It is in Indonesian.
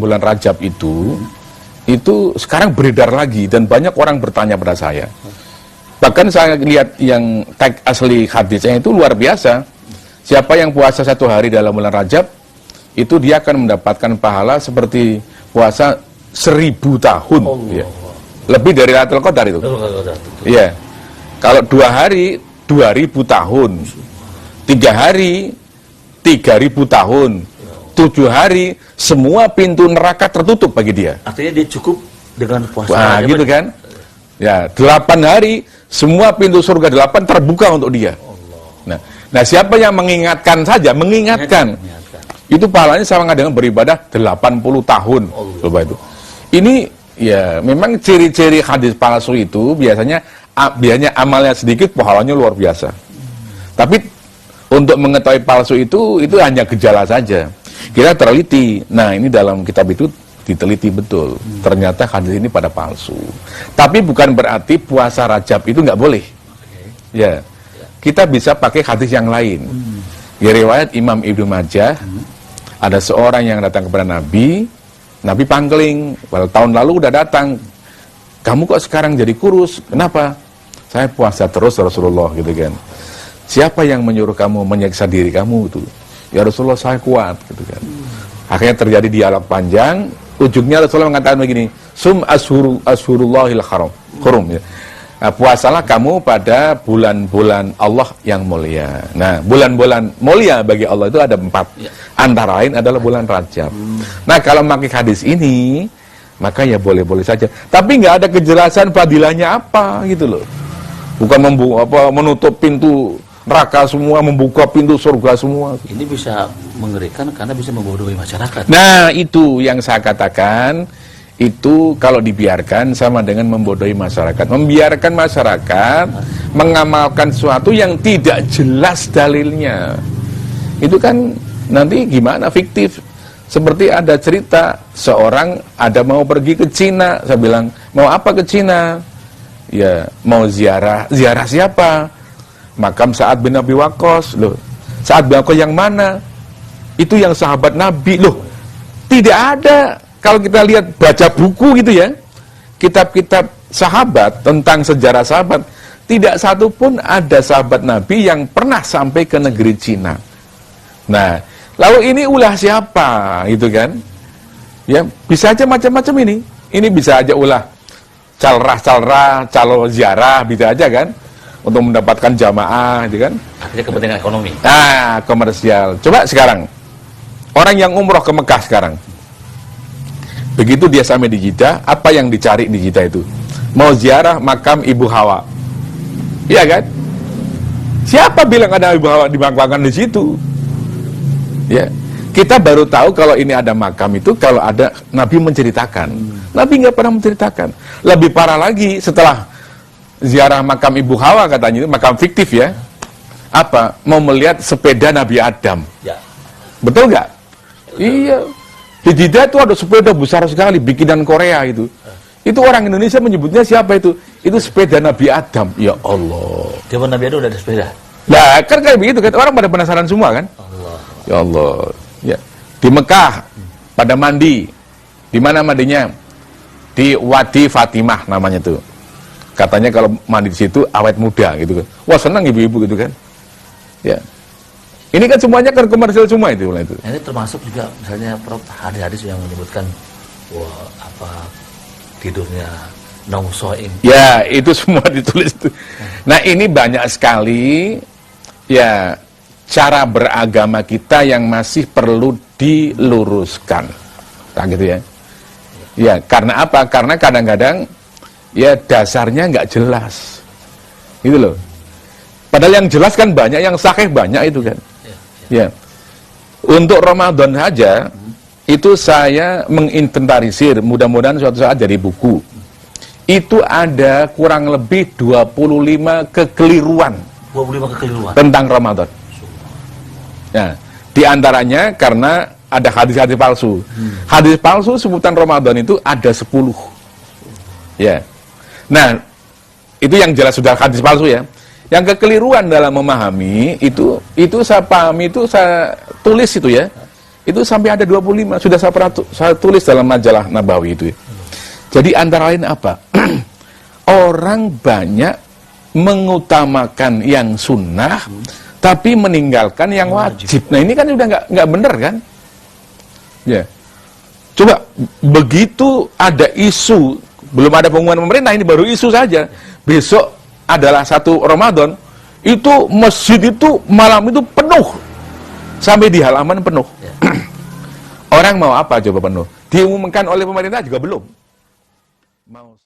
bulan Rajab itu sekarang beredar lagi dan banyak orang bertanya pada saya. Bahkan saya lihat yang tag asli hadisnya itu luar biasa. Siapa yang puasa 1 hari dalam bulan Rajab, itu dia akan mendapatkan pahala seperti puasa 1000 tahun. Ya. Lebih dari Lailatul Qadar itu. Iya. Kalau 2 hari 2000 tahun. 3 hari 3000 tahun. 7 hari semua pintu neraka tertutup bagi dia. Artinya dia cukup dengan puasa. Wah, gitu kan? Ya, 8 hari semua pintu surga 8 terbuka untuk dia. Nah, siapa yang mengingatkan saja, mengingatkan. Itu pahalanya sama dengan beribadah 80 tahun. Coba itu. Ini ya memang ciri-ciri hadis palsu itu biasanya amalnya sedikit, pahalanya luar biasa. Tapi untuk mengetahui palsu itu hanya gejala saja. Kita teliti. Nah, ini dalam kitab itu diteliti betul. Ternyata hadis ini pada palsu. Tapi bukan berarti puasa Rajab itu nggak boleh. Ya, kita bisa pakai hadis yang lain. Di riwayat Imam Ibnu Majah, ada seorang yang datang kepada Nabi pangling. Pada tahun lalu udah datang. Kamu kok sekarang jadi kurus? Kenapa? Saya puasa terus Rasulullah, gitu kan. Siapa yang menyuruh kamu menyiksa diri kamu itu? Ya Rasulullah, saya kuat, gitu kan. Akhirnya terjadi dialog panjang. Ujungnya Rasulullah mengatakan begini, sum ashurullahil hurum, ya. Nah, puasalah kamu pada bulan-bulan Allah yang mulia. Nah, bulan-bulan mulia bagi Allah itu ada 4. Antara lain adalah bulan Rajab. Nah, kalau memakai hadis ini, maka ya boleh-boleh saja. Tapi nggak ada kejelasan fadilahnya apa, gitu loh. Bukan menutup pintu neraka semua, membuka pintu surga semua. Ini bisa mengerikan karena bisa membodohi masyarakat. Nah, itu yang saya katakan. Itu kalau dibiarkan sama dengan membodohi masyarakat. Membiarkan masyarakat mengamalkan sesuatu yang tidak jelas dalilnya. Itu kan nanti gimana, fiktif. Seperti ada cerita seorang ada mau pergi ke Cina. Saya bilang, mau apa ke Cina? Ya, mau ziarah. Ziarah siapa? Makam Sa'ad bin Abi Waqqas. Loh, Sa'ad bin Waqqas yang mana? Itu yang sahabat Nabi. Loh, tidak ada. Kalau kita lihat, baca buku gitu ya, kitab-kitab sahabat, tentang sejarah sahabat, tidak satu pun ada sahabat Nabi yang pernah sampai ke negeri Cina. Nah, lalu ini ulah siapa, gitu kan? Ya, bisa aja macam-macam ini. Ini bisa aja ulah calrah-calrah, calo ziarah, bisa aja kan? Untuk mendapatkan jamaah, gitu kan? Artinya kepentingan ekonomi. Nah, komersial. Coba sekarang, orang yang umroh ke Mekah sekarang, begitu dia sampai di Jeddah, apa yang dicari di Jeddah itu? Mau ziarah makam Ibu Hawa. Iya kan? Siapa bilang ada Ibu Hawa dimakamkan di situ? Ya. Kita baru tahu kalau ini ada makam itu kalau ada Nabi menceritakan. Nabi nggak pernah menceritakan. Lebih parah lagi, setelah ziarah makam Ibu Hawa katanya itu makam fiktif ya. Apa? Mau melihat sepeda Nabi Adam. Ya. Betul nggak? Iya. Di Jeddah itu ada sepeda besar sekali, bikinan Korea itu. Itu orang Indonesia menyebutnya siapa itu? Itu sepeda Nabi Adam. Ya Allah. Zaman Nabi Adam udah ada sepeda? Nah, kan kayak begitu kan. Orang pada penasaran semua kan? Allah. Ya Allah. Ya. Di Mekah, pada mandi. Di mana mandinya? Di Wadi Fatimah namanya tuh. Katanya kalau mandi di situ awet muda gitu kan. Wah, senang ibu-ibu gitu kan. Ya. Ini kan semuanya kan komersial semua itu. Ini termasuk juga misalnya hadis-hadis yang menyebutkan wah apa tidurnya nongsoin. Ya, itu semua ditulis itu. Nah, ini banyak sekali ya cara beragama kita yang masih perlu diluruskan. Nah, gitu ya. Ya, karena apa? Karena kadang-kadang ya dasarnya nggak jelas. Gitu loh. Padahal yang jelas kan banyak, yang sahih banyak itu kan. Ya, untuk Ramadan saja itu saya menginventarisir, mudah-mudahan suatu saat jadi buku. Itu ada kurang lebih 25 kekeliruan. 25 kekeliruan tentang Ramadan. Ya, di antaranya karena ada hadis-hadis palsu. Hadis palsu sebutan Ramadan itu ada 10. Ya. Nah, itu yang jelas sudah hadis palsu ya. Yang kekeliruan dalam memahami itu saya pahami, itu saya tulis itu ya. Itu sampai ada 25, sudah saya tulis dalam majalah Nabawi itu. Jadi antara lain apa? Orang banyak mengutamakan yang sunnah, tapi meninggalkan yang wajib. Nah ini kan udah nggak bener kan? Ya. Coba begitu ada isu, belum ada pengumuman pemerintah, ini baru isu saja. Besok adalah 1 Ramadan, itu masjid itu malam itu penuh. Sampai di halaman penuh. Orang mau apa coba penuh? Diumumkan oleh pemerintah juga belum. Mau